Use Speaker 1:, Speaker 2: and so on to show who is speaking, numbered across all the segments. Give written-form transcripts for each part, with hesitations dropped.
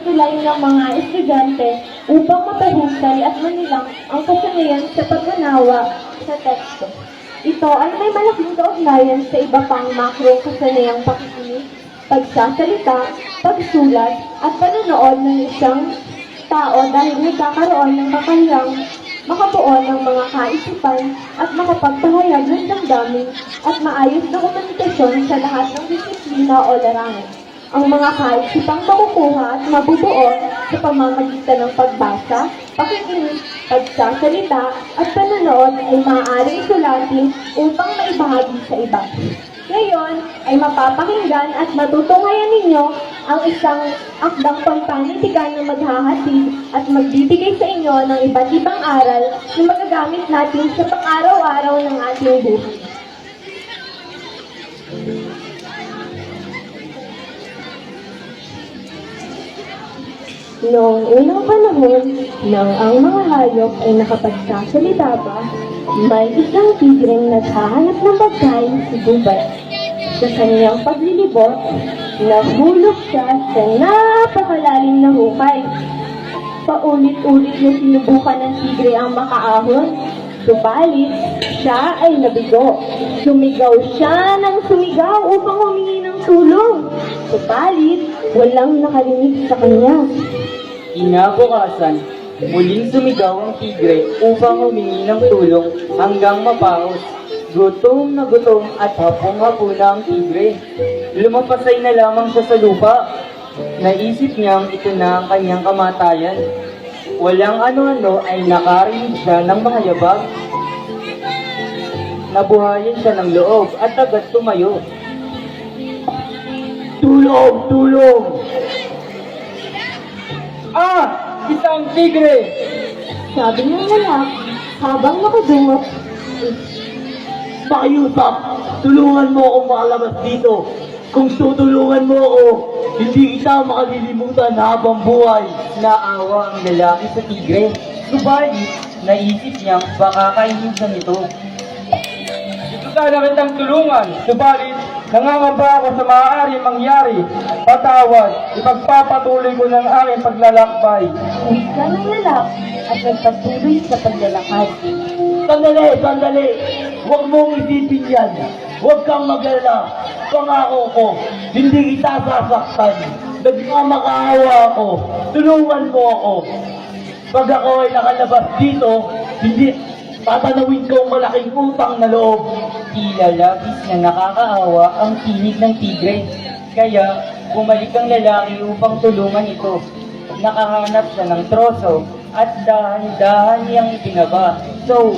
Speaker 1: tulay ng mga estudyante upang mapahusay at manilang ang kasanayan sa pag-unawa sa teksto. Ito ay may malaking kaugnayan sa iba pang makro kasanayang pakikinig, pagsasalita, pagsulat, at panonood ng isang tao dahil nagkakaroon ng kakayahang makabuo ng mga kaisipan at makapagpahayag ng damdamin at maayos na komunikasyon sa lahat ng disiplina o larangan. Ang mga kaisipang makukuha at mabubuo sa pamamagitan ng pagbasa, pakikinig, pagsasalita at panonood ay maaaring sulatin upang maibahagi sa iba. Ngayon ay mapapakinggan at matutunghayan ninyo ang isang akdang pampanitikan na maghahatid at magbibigay sa inyo ng iba't ibang aral na magagamit natin sa pang-araw-araw ng ating buhay. Noong unang panahon, nang ang mga hayop ay nakapagsasalita pa, may isang tigreng naghahanap ng pagkain sa gubat. Sa kanyang paglilibot, nahulog siya sa napakalalim na hukay. Paulit-ulit na sinubukan ng tigre ang makaahon, subalit siya ay nabigo. Sumigaw siya ng sumigaw upang humingi ng tulong, subalit walang nakarinig sa kanya.
Speaker 2: Kinabukasan, muling sumigaw ang tigre upang humingi ng tulong hanggang mapaos. Gutom na gutom at hapong-hapo na ang tigre. Lumapasay na lamang siya sa lupa. Naisip niyang ito na ang kanyang kamatayan. Walang ano-ano ay nakarinig siya ng mga yabag. Nabuhayan siya ng loob at agad tumayo. Tulong! Tulong! Isang tigre!
Speaker 1: Sabi ng lalaki habang nakadungot.
Speaker 3: Pakiusap, tulungan mo akong makalabas dito. Kung tutulungan mo ako, hindi kita makalilimutan habang buhay.
Speaker 2: Naawa ang lalaki sa tigre. Subalit, naisip niyang baka kainin siya nito. Ito sana kitang tulungan. Subalit, nangangamba ako sa maaaring mangyari. Patawad, ipagpapatuloy ko ng aking paglalakbay.
Speaker 1: Wika ng lalaki at nagpatuloy sa paglalakad.
Speaker 3: Sandali, sandali. Huwag mong isipin yan. Huwag kang mag-alala. Pangako ko, hindi kita sasaktan. Nagmamakaawa ako. Tulungan mo ako. Pag ako ay nakalabas dito, hindi tatanawin ko ang malaking utang na loob.
Speaker 2: Tila labis na nakakaawa ang tinig ng tigre. Kaya, bumalik ang lalaki upang tulungan ito. Nakahanap siya ng troso at dahan-dahan niyang ibinaba. So,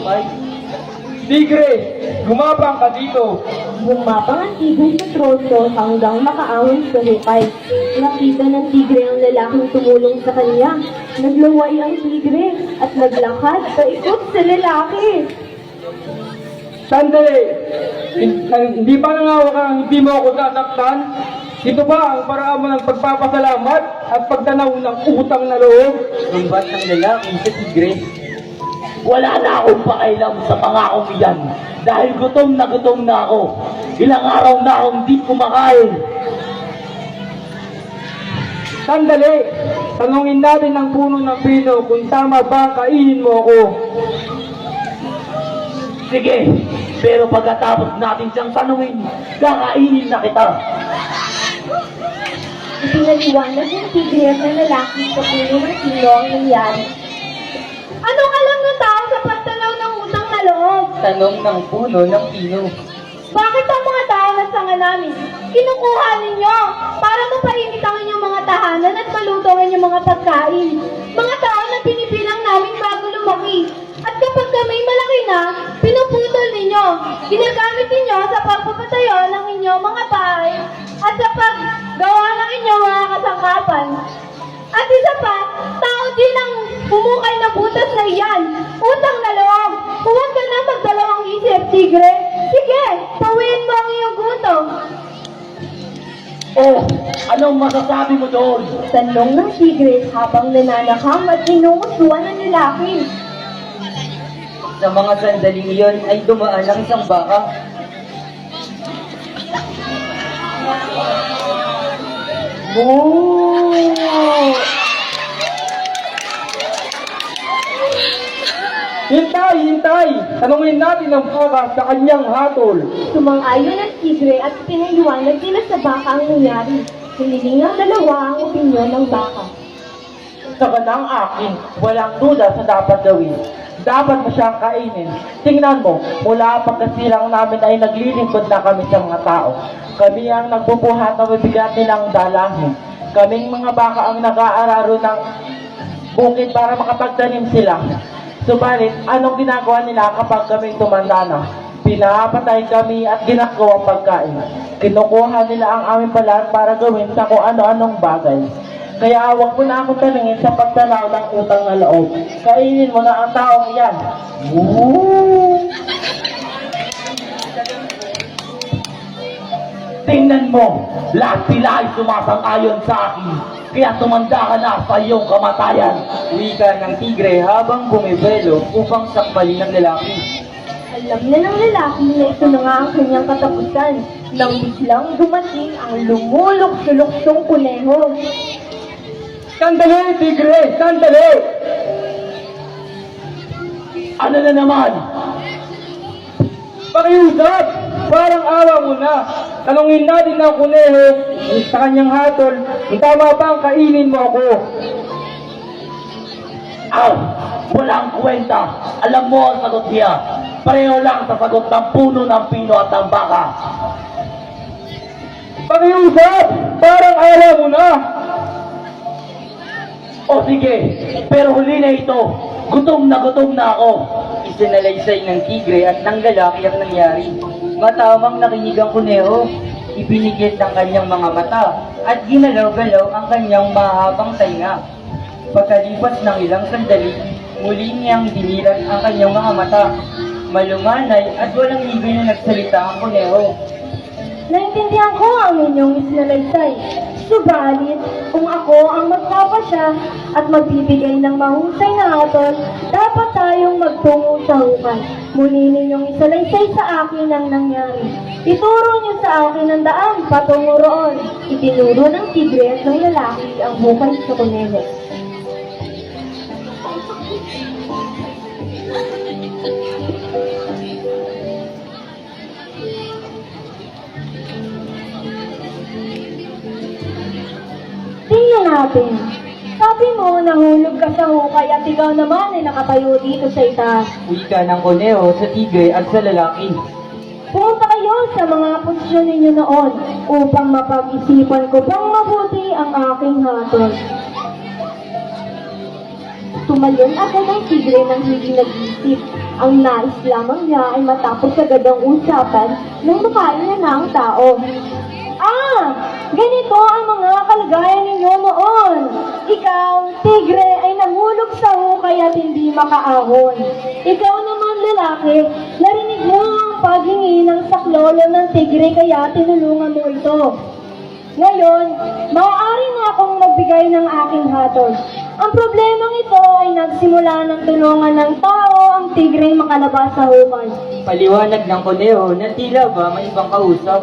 Speaker 2: Tigre, gumapang ka dito.
Speaker 1: Gumapang ang tigre sa troso hanggang makaahon sa hukay. Nakita ng tigre ang lalaking tumulong sa kanya. Nagluway ang tigre at naglakad paikot sa lalaki.
Speaker 2: Sandali! Hindi ba nangawa ka hindi mo ako sasaktan? Ito ba ang paraan mo ng pagpapasalamat at pagtanaw ng utang na loob? Rumbat ng lalaki sa tigre.
Speaker 3: Wala na akong pakailam sa pangakong iyan. Dahil gutom na ako. Ilang araw na akong di kumakain.
Speaker 2: Sandali! Tanungin natin ang puno ng pino kung tama ba kainin mo ako.
Speaker 3: Sige, pero pagkatapos natin siyang tanungin, kakainin na kita.
Speaker 1: Ipinaliwanag ng tigre at ng lalaki sa puno ng pino ang nangyari. Anong alam ng tao sa pagtanaw ng utang na loob?
Speaker 2: Tanong ng puno ng pino.
Speaker 1: Bakit ang mga tao na sanga namin kinukuha ninyo para mapainit ang inyong mga tahanan at maluto ang inyong mga pagkain? Mga tao na pinipilang namin bago lumaki. At kapag kami malaki na, pinuputol ninyo. Ginagamit ninyo sa pagpapatayo ng inyong mga bahay at sa paggawa ng inyong mga kasangkapan. At isa pa, tao din ang humukay na butas na iyan. Utang na loob. Huwag ka na magdalawang isip, tigre. Sige, pawiin mo ang iyong gutom.
Speaker 3: Oh, anong masasabi mo doon?
Speaker 1: Tanong ng tigre habang nananakam at inuusuan ng lalaki.
Speaker 2: Sa mga sandaling iyon ay dumaan ang isang baka.
Speaker 3: Oh!
Speaker 4: Tanungin natin ang baka sa kanyang hatol.
Speaker 1: Sumang-ayon ang tigre at pinaliwanag nila sa baka ang nangyari. Hiniling ng dalawa ang opinyon ng baka.
Speaker 3: Sa ganang akin, walang duda sa dapat gawin. Dapat mo siyang kainin. Tingnan mo, mula pagkasilang namin ay naglilingkod na kami sa mga tao. Kami ang nagbubuhat ng mabigat nilang dalahin. Kaming mga baka ang nag-aararo ng bukid para makapagtanim sila. Subalit, anong ginagawa nila kapag kami tumanda na? Pinapatay kami at ginagawa pagkain. Kinukuha nila ang aming balat para gawin sa kung ano-anong bagay. Kaya huwag mo na akong tanungin sa pagtanaw ng utang na loob. Kainin mo na ang taong iyan. Woo! Tingnan mo, lahat sila ay sumasang-ayon sa akin. Kaya tumanda ka na sa iyong kamatayan.
Speaker 2: Wika ng tigre habang bumibelo upang sakmalin ng lalaki.
Speaker 1: Alam na ng lalaki na ito na nga ang kanyang katapusan nang biglang dumating ang lumulok-suluksong kuneho.
Speaker 4: Sandali, tigre! Sandali!
Speaker 3: Ano na naman?
Speaker 4: Pakiusap! Parang awa mo na. Tanungin natin ng kuneho sa kanyang hatol kung tama ba ang kainin mo ako.
Speaker 3: Aw, walang kwenta. Alam mo ang sagot niya. Pareho lang sa sagot ng puno ng pino at ng baka.
Speaker 4: Pakiusap! Parang awa mo na.
Speaker 3: O sige, pero huli na ito. Gutom na ako.
Speaker 2: Isinalaysay ng tigre at ng lalaki ang nangyari. Matamang nakinig ang kuneho. Ibinigit ang kanyang mga mata at ginalaw-galaw ang kanyang mahabang tainga. Pagkalipas ng ilang sandali, muli niyang dinilat ang kanyang mga mata. Malumanay at walang higay na nagsalita ang kuneho.
Speaker 1: Naintindihan ko ang inyong isinalaysay. Subalit, kung ako ang magpapasya at magbibigay ng mahusay na hatol, dapat tayong magtungo sa hukay. Muli ninyong isalaysay sa akin ang nangyari. Ituro niyo sa akin ang daan patungo roon. Itinuro ng tigre at ng lalaki ang hukay sa kuneho. Tingnan natin. Sabi mo, nahulog ka sa hukay at ikaw naman ay nakatayo dito sa itaas.
Speaker 2: Wika ng kuneho sa tigre at sa lalaki.
Speaker 1: Pumunta kayo sa mga posisyon ninyo noon upang mapag-isipan ko pang mabuti ang aking hatol. Tumalon agad ang tigre ng hindi nag-isip. Ang nais lamang niya ay matapos agad ang usapan nang makain na ang tao. Ganito ang mga kalagayan ninyo noon. Ikaw, tigre, ay nahulog sa hukay at hindi makaahon. Ikaw naman, lalaki, narinig mo ang paghingi ng saklolo ng tigre kaya tinulungan mo ito. Ngayon, maaari na akong magbigay ng aking hatol. Ang problemang ito ay nagsimula ng tulungan ng tao ang tigre makalabas sa hukay.
Speaker 2: Paliwanag ng kuneho na tila ba may ibang kausap.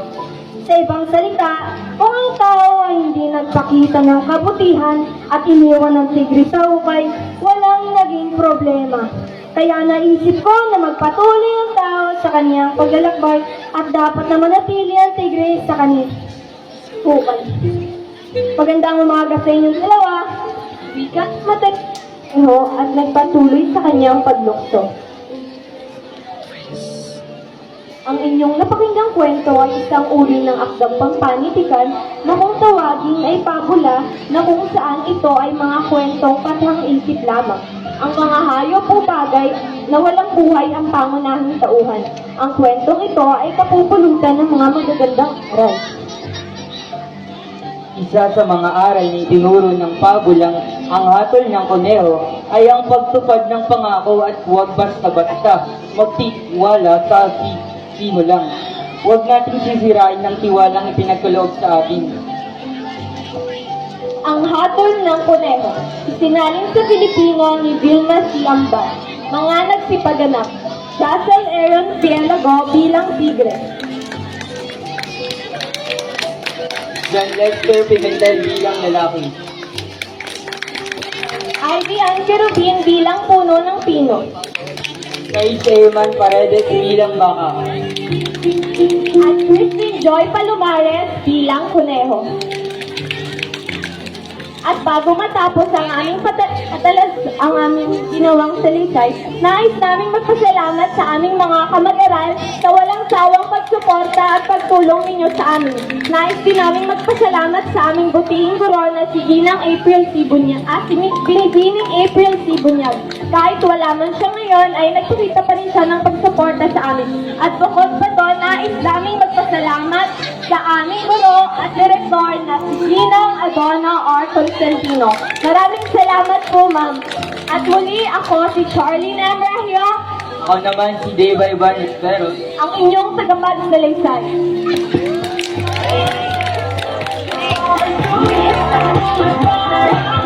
Speaker 1: Sa ibang salita, kung ang tao ay hindi nagpakita ng kabutihan at iniwan ng tigre sa hukay, walang naging problema. Kaya naisip ko na magpatuloy ang tao sa kaniyang paglalakbay at dapat na manatili ang tigre sa kaniyang hukay. Magandang umaga sa inyong dalawa. Wikat matay at nagpatuloy sa kanyang paglukso. Ang inyong napakinggang kwento ay isang uri ng akdang pampanitikan na kung tawagin ay pabula na kung saan ito ay mga kwentong kathang-isip lamang. Ang mga hayop o bagay na walang buhay ang pangunahing tauhan. Ang kwentong ito ay kapupulutan ng mga magagandang aral.
Speaker 2: Isa sa mga aral na itinuro ng pabulang ang hatol ng kuneho ay ang pagtupad ng pangako at huwag basta-basta magtitiwala sa sino lang. Huwag nating sisirain ng tiwalang ipinagkaloob sa atin.
Speaker 1: Ang hatol ng kuneho, isinalin sa Pilipino ni Vilma C. Amba, mga nagsipaganap, Dasal Aaron Pielago bilang tigre.
Speaker 2: John Lester Pimentel bilang lalaki.
Speaker 1: Ivy Ann Cherubin bilang puno ng pino.
Speaker 2: kay Chairman Paredes bilang baka,
Speaker 1: at Christine Joy Palomares bilang kuneho. At bago matapos ang aming ang aming ginawang salitay, nais naming magpasalamat sa aming mga kamag-aral sa walang sawang pagsuporta at pagtulong ninyo sa amin. Nais din naming magpasalamat sa aming butihing guro na si Ginang April C. Bunyag at si Binibining April C. Bunyag. Kahit wala man siya ngayon, ay nagpakita pa rin siya ng pagsuporta sa amin. At bukod pa doon, nais naming magpasalamat sa aming guro at direktor na si Ginang Adona R. Constantino. Maraming salamat po, ma'am. At muli ako si Charlene M. Rahio,
Speaker 2: ako naman si Dave Ivan Esperos.
Speaker 1: ang inyong tagapagdalaysay. Salaysay.